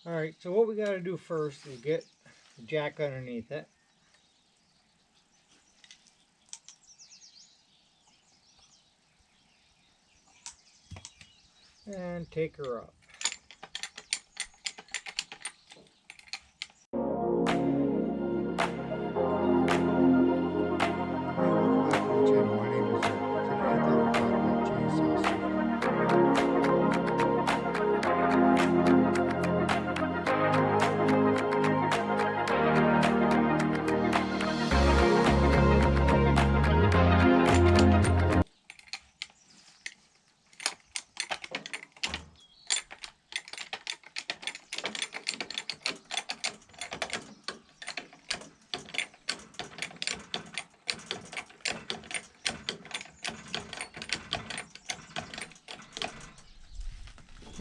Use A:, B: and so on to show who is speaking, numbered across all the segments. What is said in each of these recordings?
A: Alright, so what we got to do first is get the jack underneath it. And take her up.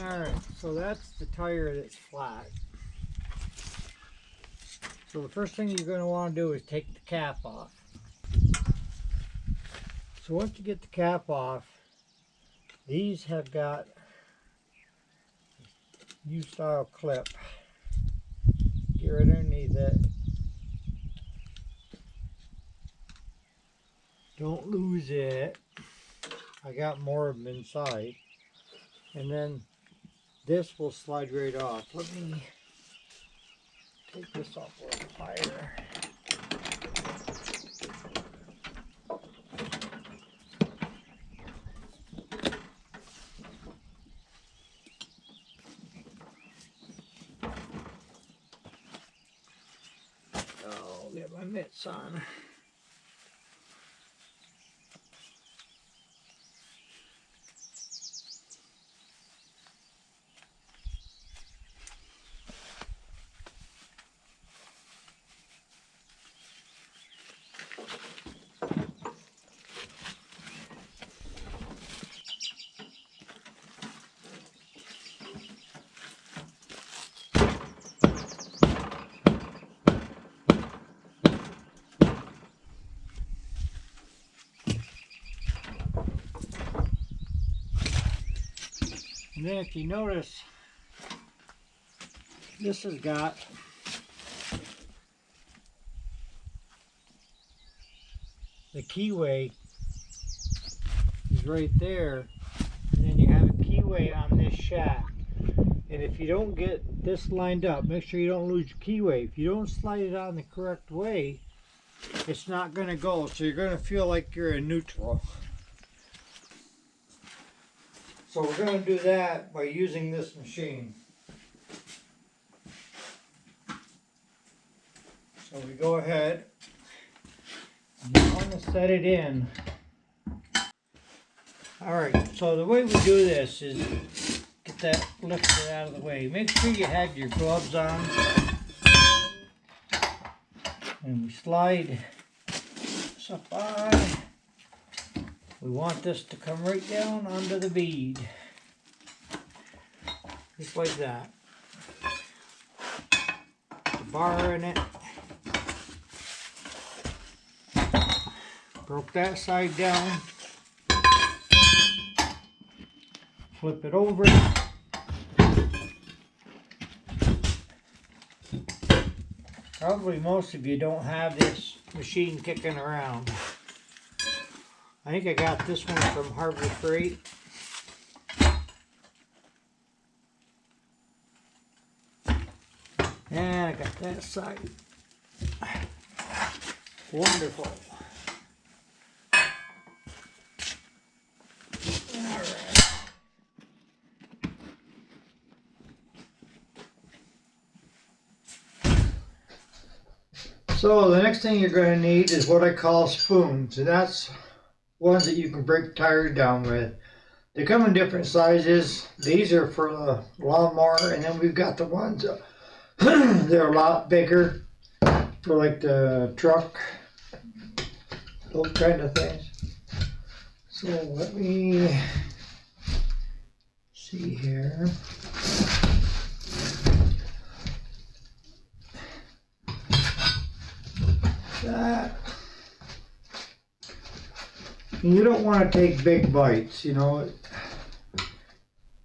A: Alright, so that's the tire that's flat. So the first thing you're going to want to do is take the cap off. So once you get the cap off, these have got U-style clip. Get right underneath it. Don't lose it. I got more of them inside. And then this will slide right off. Let me take this off a little higher. Oh, get my mitts on. And then if you notice, this has got the keyway is right there, and then you have a keyway on this shaft. And if you don't get this lined up, make sure you don't lose your keyway. If you don't slide it on the correct way, it's not going to go, so you're going to feel like you're in neutral. So we're going to do that by using this machine. So we go ahead, and you want to set it in. Alright, so the way we do this is get that lifted out of the way. Make sure you have your gloves on. And we slide this up on. We want this to come right down under the bead. Just like that. The bar in it. Broke that side down. Flip it over. Probably most of you don't have this machine kicking around. I think I got this one from Harbor Freight. And I got that side. Wonderful. Alright. So the next thing you're going to need is what I call spoons. And that's ones that you can break tires down with. They come in different sizes. These are for the lawnmower, and then we've got the ones they're a lot bigger for like the truck, those kind of things. So let me see here. That. You don't want to take big bites, you know.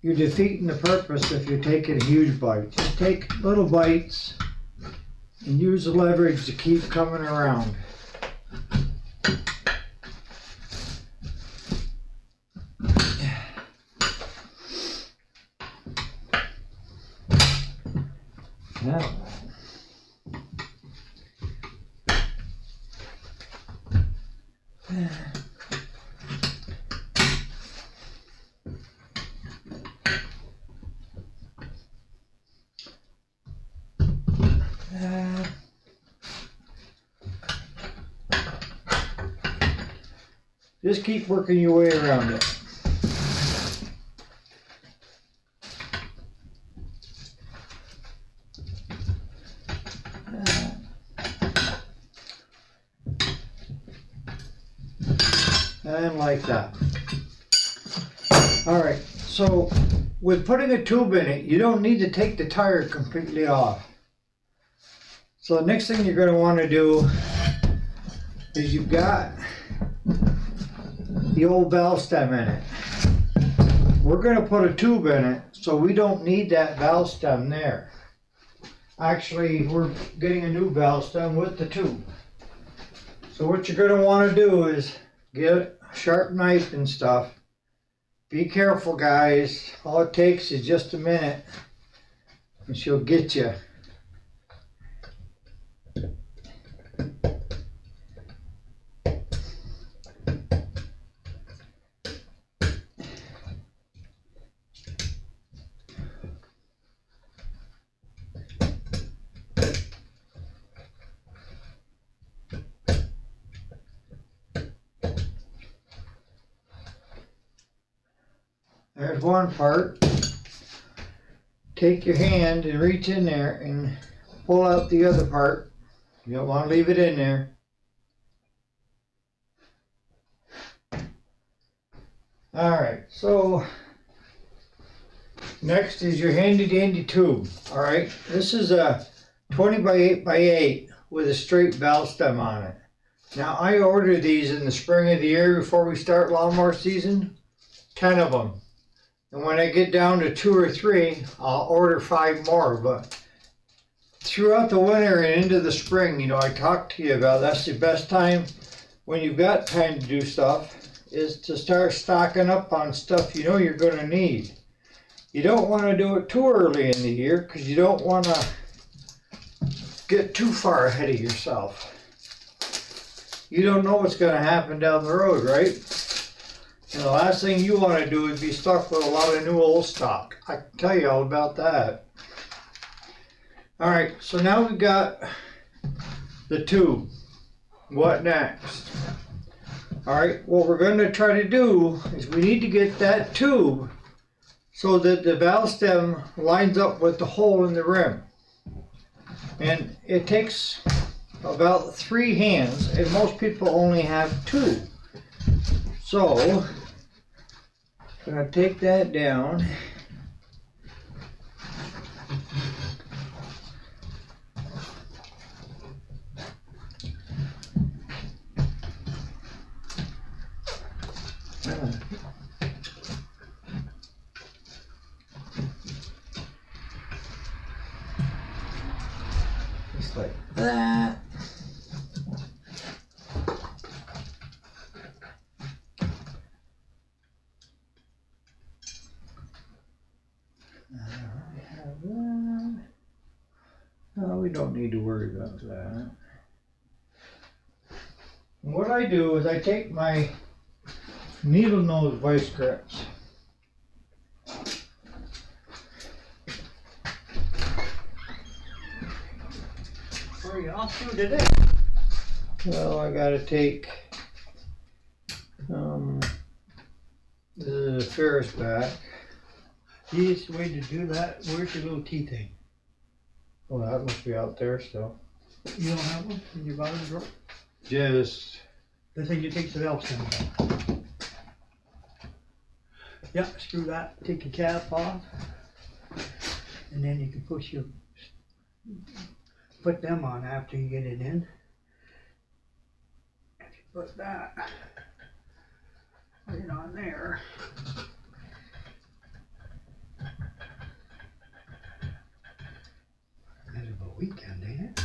A: you're defeating the purpose if you're taking a huge bite. Just take little bites and use the leverage to keep coming around. Now, just keep working your way around it. And like that. All right, so with putting a tube in it, you don't need to take the tire completely off. So the next thing you're going to want to do is you've got the old valve stem in it. We're going to put a tube in it, so we don't need that valve stem there. Actually, we're getting a new valve stem with the tube. So what you're going to want to do is get a sharp knife and stuff. Be careful, guys. All it takes is just a minute and she'll get you. There's one part. Take your hand and reach in there and pull out the other part. You don't want to leave it in there. Alright, so next is your handy dandy tube. Alright, this is a 20 by 8 by 8 with a straight valve stem on it. Now I ordered these in the spring of the year before we start lawnmower season. 10 of them. And when I get down to 2 or 3, I'll order 5 more. But throughout the winter and into the spring, you know, I talked to you about that's the best time when you've got time to do stuff is to start stocking up on stuff you know you're going to need. You don't want to do it too early in the year because you don't want to get too far ahead of yourself. You don't know what's going to happen down the road, right? And the last thing you want to do is be stuck with a lot of new old stock. I can tell you all about that. Alright, so now we've got the tube. What next? Alright, what we're going to try to do is we need to get that tube so that the valve stem lines up with the hole in the rim. And it takes about 3 hands, and most people only have 2. So, I'm going to take that down. Just like that. No, we don't need to worry about that. And what I do is I take my needle nose vice grips.
B: Where are you off to today?
A: Well, I gotta take the Ferris back.
B: Easiest way to do that, where's your little tea thing?
A: Well, that must be out there still.
B: You don't have one in your bottom drawer?
A: Just
B: The thing you take the valve stem off. Yeah, screw that, take the cap off. And then you can put them on after you get it in. If you put that right on there. weekend, ain't it?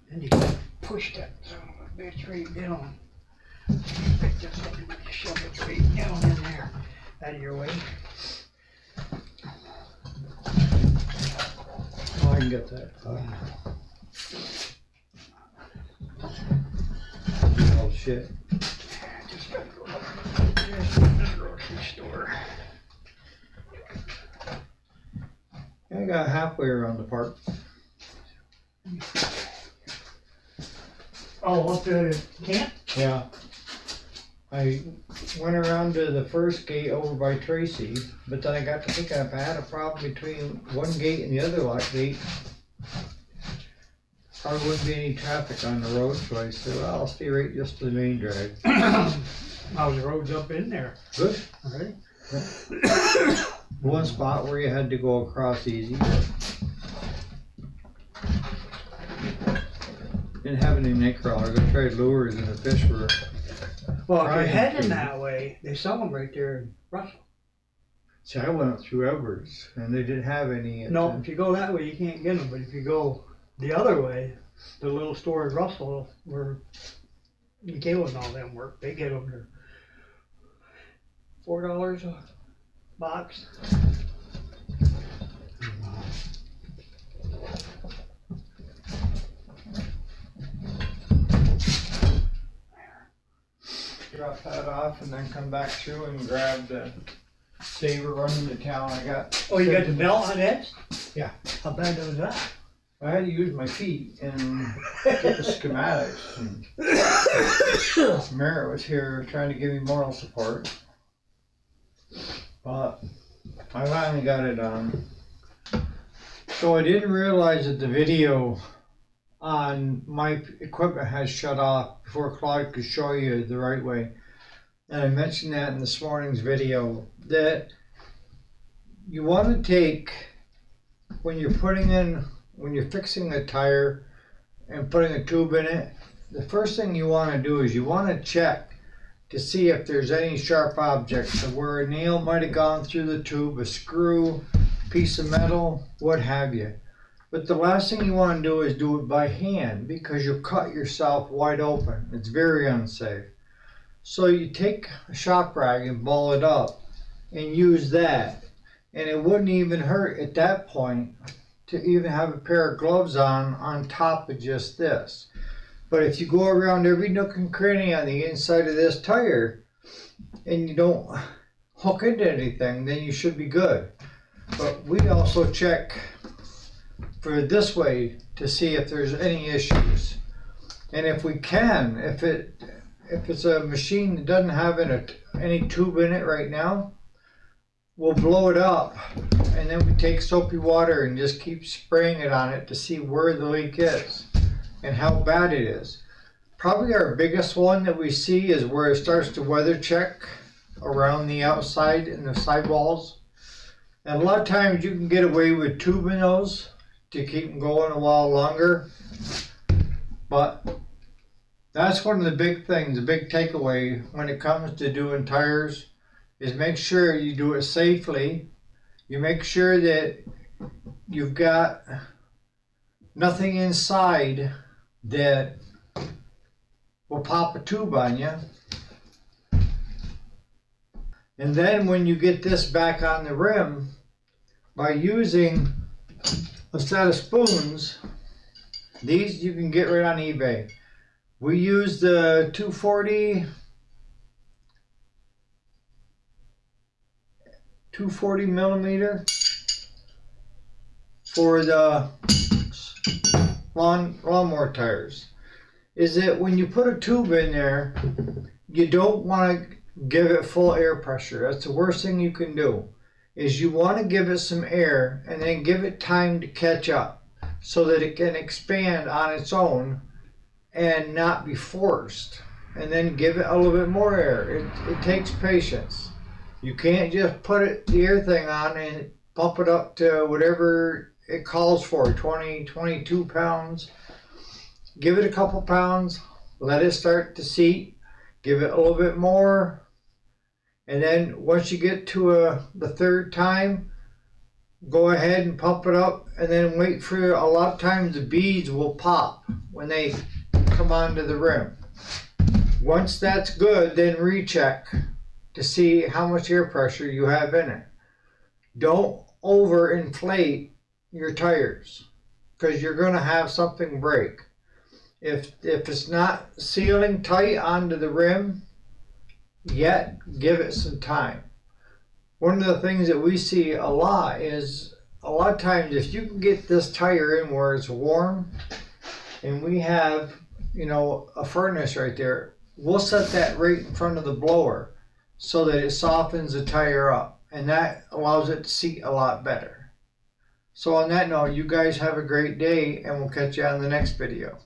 B: Then you can push that son of a bitch right down. Pick this up and shove it right down in there. Out of your way.
A: Oh, I can get that. Oh shit.
B: Just gotta go to the grocery store.
A: I got halfway around the park.
B: Oh, up the camp?
A: Yeah. I went around to the first gate over by Tracy, but then I got to thinking if I had a problem between one gate and the other gate, probably wouldn't be any traffic on the road, so I said, well, I'll stay right just to the main drag.
B: How's the roads up in there?
A: Good.
B: Alright.
A: One spot where you had to go across easy. Didn't have any nick crawlers. I tried lures and the fish were.
B: Well, if you're
A: Right.
B: heading that way, they sell them right there in Russell.
A: See, I went through Edwards and they didn't have any.
B: No, if you go that way, you can't get them. But if you go the other way, the little store in Russell where Michaela and all them work, they get them for $4 a box.
A: Drop that off and then come back through and grab the saver running to town. I got.
B: Oh, you got the belt on it?
A: Yeah.
B: How bad was that?
A: I had to use my feet and get the schematics. And Merritt was here trying to give me moral support, but I finally got it on. So I didn't realize that the video on my equipment has shut off before Claude could show you the right way. And I mentioned that in this morning's video, that you want to take, when you're fixing a tire and putting a tube in it, the first thing you want to do is you want to check to see if there's any sharp objects, so where a nail might have gone through the tube, a screw, piece of metal, what have you. But the last thing you want to do is do it by hand, because you'll cut yourself wide open. It's very unsafe. So you take a shop rag and ball it up and use that. And it wouldn't even hurt at that point to even have a pair of gloves on top of just this. But if you go around every nook and cranny on the inside of this tire and you don't hook into anything, then you should be good. But we also check for this way to see if there's any issues. And if we can, if it's a machine that doesn't have any tube in it right now, we'll blow it up and then we take soapy water and just keep spraying it on it to see where the leak is and how bad it is. Probably our biggest one that we see is where it starts to weather check around the outside and the sidewalls. And a lot of times you can get away with tubing those to keep them going a while longer. But that's one of the big things, the big takeaway when it comes to doing tires, is make sure you do it safely. You make sure that you've got nothing inside that will pop a tube on you. And then when you get this back on the rim, by using a set of spoons, these you can get right on eBay. We use the 240 millimeter for the lawnmower tires. Is that when you put a tube in there, you don't want to give it full air pressure. That's the worst thing you can do. Is you want to give it some air and then give it time to catch up so that it can expand on its own and not be forced. And then give it a little bit more air. It takes patience. You can't just put the air thing on and pump it up to whatever it calls for, 20, 22 pounds. Give it a couple pounds, let it start to seat, give it a little bit more, and then once you get to the third time, go ahead and pump it up, and then wait for, a lot of times the beads will pop when they come onto the rim. Once that's good, then recheck to see how much air pressure you have in it. Don't over inflate your tires, because you're going to have something break. If it's not sealing tight onto the rim yet, give it some time. One of the things that we see a lot is, a lot of times if you can get this tire in where it's warm, and we have, you know, a furnace right there, we'll set that right in front of the blower so that it softens the tire up, and that allows it to seat a lot better. So on that note, you guys have a great day, and we'll catch you on the next video.